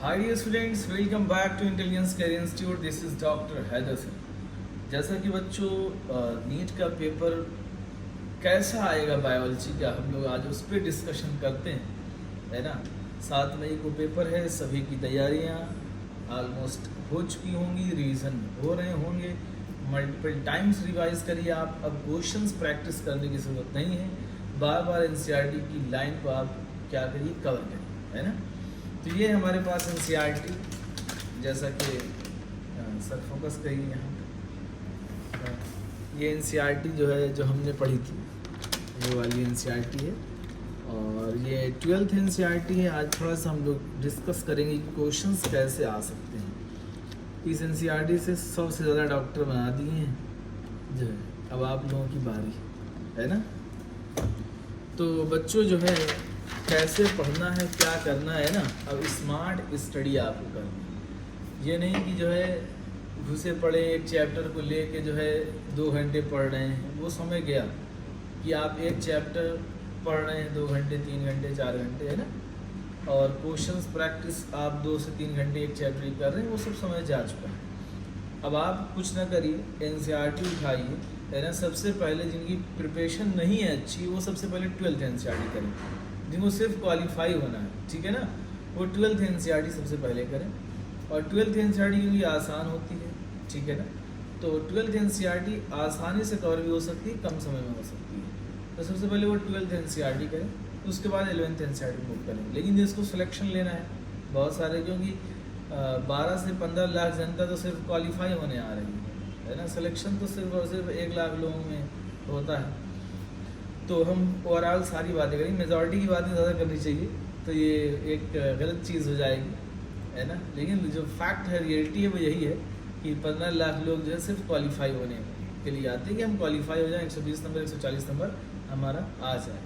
Hi dear students, welcome back to Intelligence Career Institute. This is doctor Haider sir. जैसा कि बच्चों, NEET का paper कैसा आएगा बायोलॉजी का, हम लोग आज उस पर डिस्कशन करते हैं, है ना। 7 मई को पेपर है, सभी की तैयारियां ऑलमोस्ट हो चुकी होंगी, रिवीजन हो रहे होंगे, मल्टीपल टाइम्स रिवाइज करिए आप। अब क्वेश्चंस प्रैक्टिस करने की ज़रूरत नहीं है, बार बार एनसीईआरटी की लाइन को आप क्या करिए, कवर करिए, है ना। तो ये हमारे पास एनसीईआरटी, जैसा कि सर फोकस करिए यहाँ पे। ये एनसीईआरटी जो है, जो हमने पढ़ी थी, ये वाली एनसीईआरटी है और ये 12th एनसीईआरटी है। आज थोड़ा सा हम लोग डिस्कस करेंगे कि क्वेश्चंस कैसे आ सकते हैं। इस एनसीईआरटी से 100 से ज़्यादा डॉक्टर बना दिए हैं जो है। अब आप लोगों की बारी है ना। तो बच्चों जो है, कैसे पढ़ना है, क्या करना है ना। अब स्मार्ट स्टडी आपको करनी है, ये नहीं कि जो है घुसे पड़े एक चैप्टर को लेके जो है 2 घंटे पढ़ रहे हैं। वो समय गया कि आप एक चैप्टर पढ़ रहे हैं 2 घंटे, 3 घंटे, 4 घंटे, है ना। और क्वेश्चंस प्रैक्टिस आप 2 से 3 घंटे एक चैप्टर की कर रहे हैं, वो सब समय जा चुका है। अब आप कुछ ना करिए, एनसीईआरटी उठाइए, है ना। सबसे पहले जिनकी प्रिपरेशन नहीं है अच्छी, वो सबसे पहले 12th एनसीईआरटी करें। जिनको सिर्फ क्वालिफाई होना है, ठीक है ना, वो 12th एनसीईआरटी सबसे पहले करें। और 12th एनसीईआरटी क्योंकि आसान होती है, ठीक है ना, तो 12th एनसीईआरटी आसानी से कवर भी हो सकती है, कम समय में हो सकती है। तो सबसे पहले वो 12th एनसीईआरटी करें, उसके बाद 11th एनसीईआरटी मूव करें। लेकिन जिसको सिलेक्शन लेना है, बहुत सारे, क्योंकि 12 से 15 लाख जनता तो सिर्फ क्वालिफाई होने आ रही है ना। सिलेक्शन तो सिर्फ और सिर्फ 1 लाख लोगों में होता है। तो हम ओवरऑल सारी बातें करेंगे, मेजॉरिटी की बातें ज़्यादा करनी चाहिए, तो ये एक गलत चीज़ हो जाएगी, है ना। लेकिन जो फैक्ट है, रियलिटी है, वो यही है कि 15 लाख लोग जो है सिर्फ क्वालिफाई होने के लिए आते हैं कि हम क्वालिफाई हो जाएं, 120 नंबर, 140 नंबर हमारा आ जाए।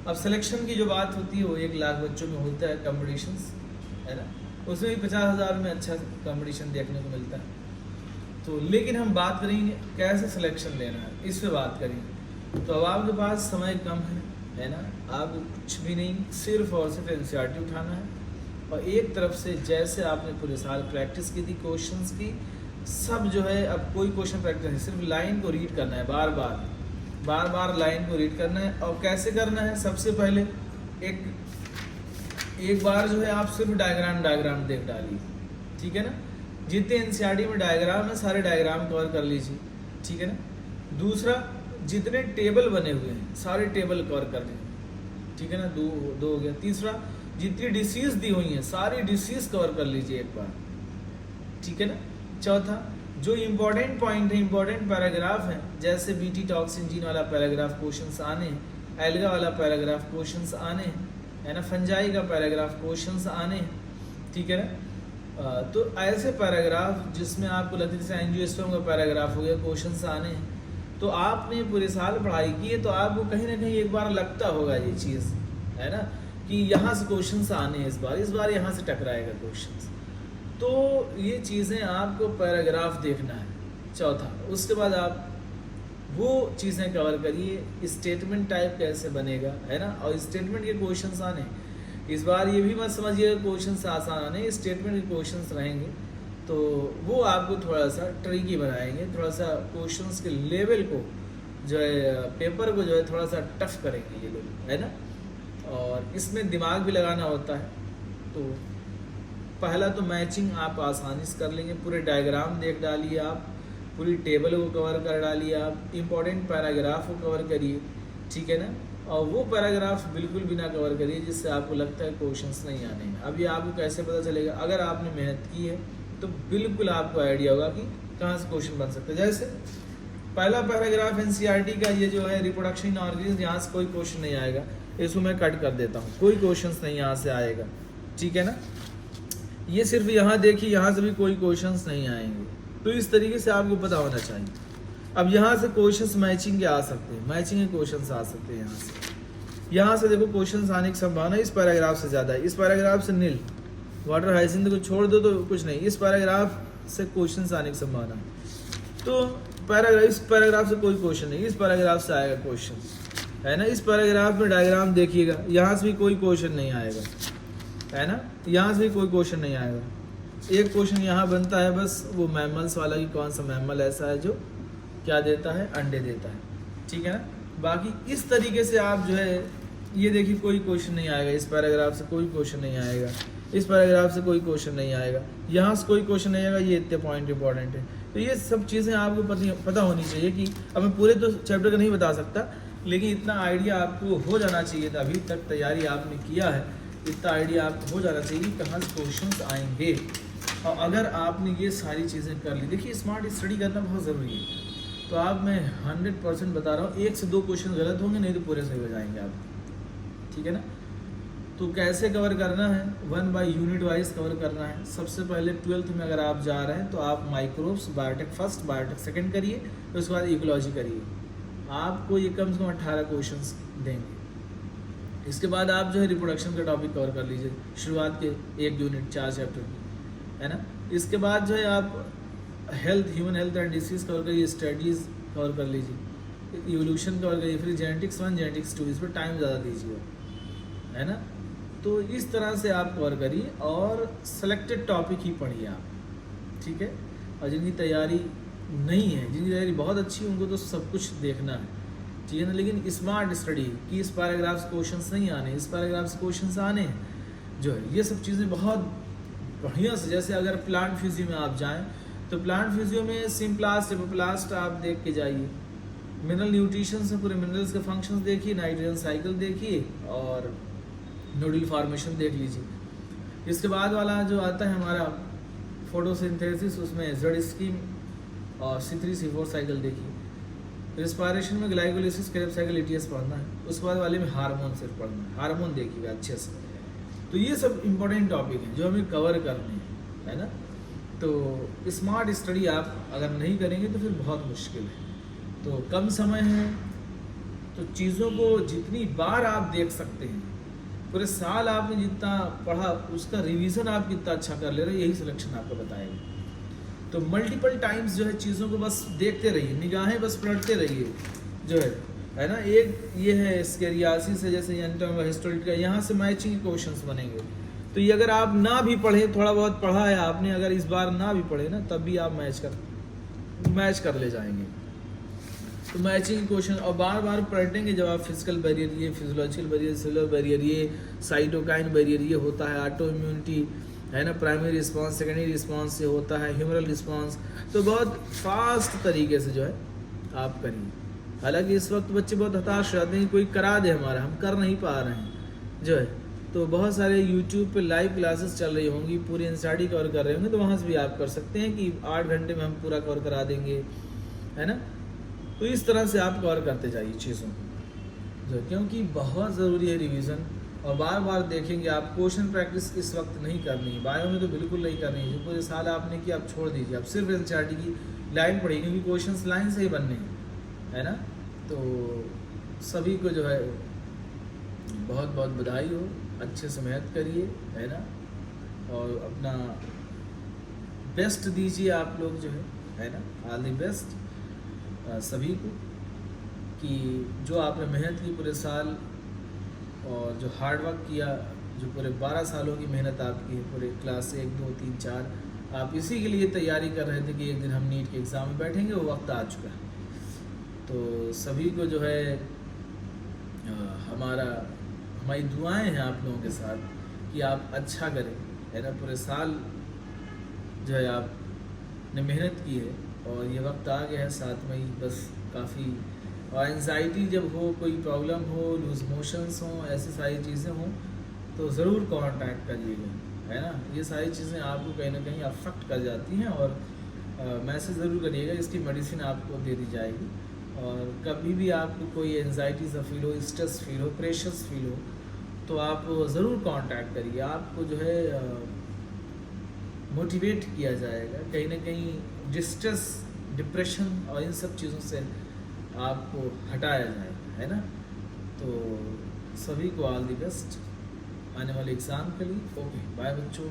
अब सिलेक्शन की जो बात होती है, वो 1 लाख बच्चों में होता है कॉम्पिटिशन्स, है ना। उसमें भी 50,000 में अच्छा कॉम्पिटिशन देखने को मिलता है। तो लेकिन हम बात करेंगे कैसे सिलेक्शन लेना है, इस पर बात करेंगे। तो अब आपके पास समय कम है ना। आप कुछ भी नहीं, सिर्फ और सिर्फ एनसीईआरटी उठाना है और एक तरफ से जैसे आपने पूरे साल प्रैक्टिस की थी क्वेश्चंस की, सब जो है, अब कोई क्वेश्चन प्रैक्टिस नहीं, सिर्फ लाइन को रीड करना है, बार बार लाइन को रीड करना है। और कैसे करना है, सबसे पहले एक बार जो है आप सिर्फ डायग्राम देख डालिए, ठीक है ना। जितने एनसीईआरटी में डायग्राम है, सारे डायग्राम कवर कर लीजिए, ठीक है ना। दूसरा, जितने टेबल बने हुए हैं, सारे टेबल कवर कर लीजिए, ठीक है ना। दो हो गया। तीसरा, जितनी डिसीज दी हुई हैं, सारी डिसीज कवर कर लीजिए एक बार, ठीक है ना। चौथा, जो इम्पोर्टेंट पॉइंट है, इम्पोर्टेंट पैराग्राफ है, जैसे बीटी टॉक्सिन जीन वाला पैराग्राफ क्वेश्चंस आने हैं, एल्गा वाला पैराग्राफ क्वेश्चंस आने हैं, है ना, फंजाई का पैराग्राफ क्वेश्चंस आने हैं, ठीक है ना। तो ऐसे पैराग्राफ जिसमें आपको लगता है, जैसे एंजियोस्पर्म का पैराग्राफ हो गया, क्वेश्चंस आने हैं। तो आपने पूरे साल पढ़ाई की है, तो आपको कहीं ना कहीं एक बार लगता होगा ये चीज़, है ना, कि यहाँ से क्वेश्चंस आने हैं, इस बार यहाँ से टकराएगा क्वेश्चंस। तो ये चीज़ें आपको पैराग्राफ देखना है। चौथा, उसके बाद आप वो चीज़ें कवर करिए। स्टेटमेंट टाइप कैसे बनेगा, है ना, और स्टेटमेंट के क्वेश्चंस आने। इस बार ये भी मत समझिएगा क्वेश्चंस आसान आने, स्टेटमेंट के क्वेश्चंस रहेंगे, तो वो आपको थोड़ा सा ट्रिकी बनाएंगे, थोड़ा सा क्वेश्चंस के लेवल को जो है, पेपर को जो है, थोड़ा सा टफ करेंगे ये लोग, है ना। और इसमें दिमाग भी लगाना होता है। तो पहला तो मैचिंग आप आसानी से कर लेंगे, पूरे डायग्राम देख डालिए आप, पूरी टेबल को कवर कर डालिए आप, इम्पोर्टेंट पैराग्राफ को कवर करिए, ठीक है ना। और वो पैराग्राफ बिल्कुल भी ना कवर करिए जिससे आपको लगता है क्वेश्चंस नहीं आने हैं। अब ये आपको कैसे पता चलेगा, अगर आपने मेहनत की है तो बिल्कुल आपको आइडिया होगा कि कहाँ से क्वेश्चन बन सकता है। जैसे पहला पैराग्राफ एनसीईआरटी का ये जो है, रिप्रोडक्शन इन ऑर्गेनिज्म, यहाँ से कोई क्वेश्चन नहीं आएगा, इसको मैं कट कर देता हूँ, कोई क्वेश्चन नहीं यहाँ से आएगा, ठीक है ना। ये सिर्फ यहाँ देखिए, यहाँ से भी कोई क्वेश्चन नहीं आएंगे। तो इस तरीके से आपको पता होना चाहिए। अब यहाँ से क्वेश्चंस मैचिंग के आ सकते हैं, मैचिंग के क्वेश्चंस आ सकते हैं। यहाँ से देखो क्वेश्चंस आने की संभावना इस पैराग्राफ से ज़्यादा है। इस पैराग्राफ से नील वाटर हाइसिंथ को छोड़ दो तो कुछ नहीं, इस पैराग्राफ से क्वेश्चंस आने की संभावना है। तो इस पैराग्राफ से कोई क्वेश्चन नहीं, इस पैराग्राफ से आएगा क्वेश्चन, है ना। इस पैराग्राफ में डायग्राम देखिएगा, यहाँ से भी कोई क्वेश्चन नहीं आएगा, है ना। यहाँ से कोई क्वेश्चन नहीं आएगा, एक क्वेश्चन यहाँ बनता है बस वो मैमल्स वाला कि कौन सा मैमल ऐसा है जो क्या देता है, अंडे देता है, ठीक है ना। बाकी इस तरीके से आप जो है ये देखिए कोई क्वेश्चन नहीं आएगा, इस पैराग्राफ से कोई क्वेश्चन नहीं आएगा, इस पैराग्राफ से कोई क्वेश्चन नहीं आएगा, यहाँ से कोई क्वेश्चन नहीं आएगा, ये इतने पॉइंट इंपॉर्टेंट है। तो ये सब चीज़ें आपको पता होनी चाहिए कि अब मैं पूरे तो चैप्टर का नहीं बता सकता, लेकिन इतना आइडिया आपको हो जाना चाहिए था, अभी तक तैयारी आपने किया है, इतना आइडिया आपको हो जाना चाहिए कि कहाँ से क्वेश्चन आएंगे। और अगर आपने ये सारी चीज़ें कर ली, देखिए स्मार्ट स्टडी करना बहुत ज़रूरी है। तो आप मैं 100% बता रहा हूँ, 1 से 2 क्वेश्चन गलत होंगे, नहीं तो पूरे सही हो जाएंगे आप, ठीक है ना। तो कैसे कवर करना है, 1 बाय यूनिट वाइज कवर करना है। सबसे पहले 12th में अगर आप जा रहे हैं तो आप microbes biotech first, biotech second करिए, फिर उसके बाद इकोलॉजी करिए। आपको ये कम से कम 18 क्वेश्चंस देंगे। इसके बाद आप जो है रिप्रोडक्शन का टॉपिक कवर कर लीजिए, शुरुआत के 1 यूनिट 4 चैप्टर की, है ना। इसके बाद जो है आप health, human health and disease cover करिए, स्टडीज़ कवर कर लीजिए, इवोल्यूशन कवर करिए, फिर जेनेटिक्स 1 जेनेटिक्स 2, इस पर टाइम ज़्यादा दीजिए, है ना। तो इस तरह से आप कवर करिए और सेलेक्टेड टॉपिक ही पढ़िए आप, ठीक है। और जिनकी तैयारी नहीं है, जिनकी तैयारी बहुत अच्छी है, उनको तो सब कुछ देखना है, ठीक है ना। लेकिन स्मार्ट स्टडी कि इस पैराग्राफ से क्वेश्चंस नहीं आने, इस पैराग्राफ से क्वेश्चंस आने हैं, जो है ये सब चीज़ें बहुत बढ़िया से। जैसे अगर प्लांट फिजियो में आप जाएँ तो प्लांट फिजियो में सिम्प्लास्ट, एपोप्लास्ट आप देख के जाइए, मिनरल न्यूट्रिशन से पूरे मिनरल्स के फंक्शंस देखिए, नाइट्रोजन साइकिल देखिए और नोडल फॉर्मेशन देख लीजिए। इसके बाद वाला जो आता है हमारा फोटोसिंथेसिस, उसमें जेड स्कीम और C3C4 साइकिल देखिए। रिस्पायरेशन में ग्लाइकोलिसिस, क्रेब्स साइकिल, ETS पढ़ना है। उसके बाद वाले में हार्मोन सिर्फ पढ़ना है, हार्मोन देखिएगा अच्छे से। तो ये सब इम्पोर्टेंट टॉपिक हैं जो हमें कवर करने हैं, है ना। तो स्मार्ट स्टडी आप अगर नहीं करेंगे तो फिर बहुत मुश्किल है। तो कम समय है तो चीज़ों को जितनी बार आप देख सकते हैं, पूरे साल आपने जितना पढ़ा उसका रिवीजन आप कितना अच्छा कर ले रहे हैं, यही सिलेक्शन आपको बताएगा। तो मल्टीपल टाइम्स जो है चीज़ों को बस देखते रहिए, निगाहें बस पलटते रहिए, जो है ना। एक ये है स्केरियासिस है, जैसे हिस्टोरिट का, यहाँ से मैचिंग क्वेश्चंस बनेंगे। तो ये अगर आप ना भी पढ़े, थोड़ा बहुत पढ़ा है आपने, अगर इस बार ना भी पढ़े ना, तब भी आप मैच कर ले जाएंगे। तो मैचिंग क्वेश्चन और बार बार पलटेंगे जब आप फिजिकल बैरियर, ये फिजियोलॉजिकल बैरियर, सेलुलर बैरियर, ये साइटोकाइन बैरियर, ये होता है ऑटो इम्यूनिटी, है ना, प्राइमरी रिस्पांस, सेकेंडरी रिस्पांस से होता है ह्यूमरल रिस्पांस। तो बहुत फास्ट तरीके से जो है आप करिए। हालांकि इस वक्त बच्चे बहुत हताश रहते हैं, कोई करा दे हमारा, हम कर नहीं पा रहे हैं, जो है। तो बहुत सारे यूट्यूब पे लाइव क्लासेस चल रही होंगी, पूरी एनसीईआरटी कवर कर रहे होंगे, तो वहाँ से भी आप कर सकते हैं कि 8 घंटे में हम पूरा कवर करा देंगे, है ना। तो इस तरह से आप कवर करते जाइए चीज़ों को, जो क्योंकि बहुत ज़रूरी है रिवीजन। और बार बार देखेंगे आप, क्वेश्चन प्रैक्टिस इस वक्त नहीं करनी है, बायो में तो बिल्कुल नहीं करनी है। जो पूरे साल आपने किया आप छोड़ दीजिए, आप सिर्फ एनसीईआरटी की लाइन पढ़िए, क्योंकि क्वेश्चन लाइन से ही बनने हैं, है ना। तो सभी को जो है बहुत बहुत बधाई हो, अच्छे से मेहनत करिए, है ना, और अपना बेस्ट दीजिए आप लोग, जो है ना। ऑल द बेस्ट सभी को, कि जो आपने मेहनत की पूरे साल और जो हार्ड वर्क किया, जो पूरे 12 सालों की मेहनत आपकी है, पूरे क्लास 1, 2, 3, 4 आप इसी के लिए तैयारी कर रहे थे कि एक दिन हम नीट के एग्ज़ाम में बैठेंगे, वो वक्त आ चुका है। तो सभी को जो है हमारी दुआएं हैं आप लोगों के साथ कि आप अच्छा करें, है ना। पूरे साल जो है आपने मेहनत की है और ये वक्त आ गया है 7 मई, बस काफ़ी। और एंजाइटी जब हो, कोई प्रॉब्लम हो, लूज मोशंस हों, ऐसी सारी चीज़ें हों, तो ज़रूर कांटेक्ट करिएगा, है ना। ये सारी चीज़ें आपको कहीं ना कहीं अफेक्ट कर जाती हैं, और मैसेज ज़रूर करिएगा, इसकी मेडिसिन आपको दे दी जाएगी। और कभी भी आपको कोई एंजाइटी सा फील हो, स्ट्रेस फील हो, प्रेशर्स फील हो, तो आप ज़रूर कांटेक्ट करिए। आपको जो है मोटिवेट किया जाएगा, कहीं ना कहीं डिस्ट्रेस, डिप्रेशन और इन सब चीज़ों से आपको हटाया जाएगा, है ना। तो सभी को ऑल द बेस्ट आने वाले एग्ज़ाम के लिए। ओके, बाय बच्चों।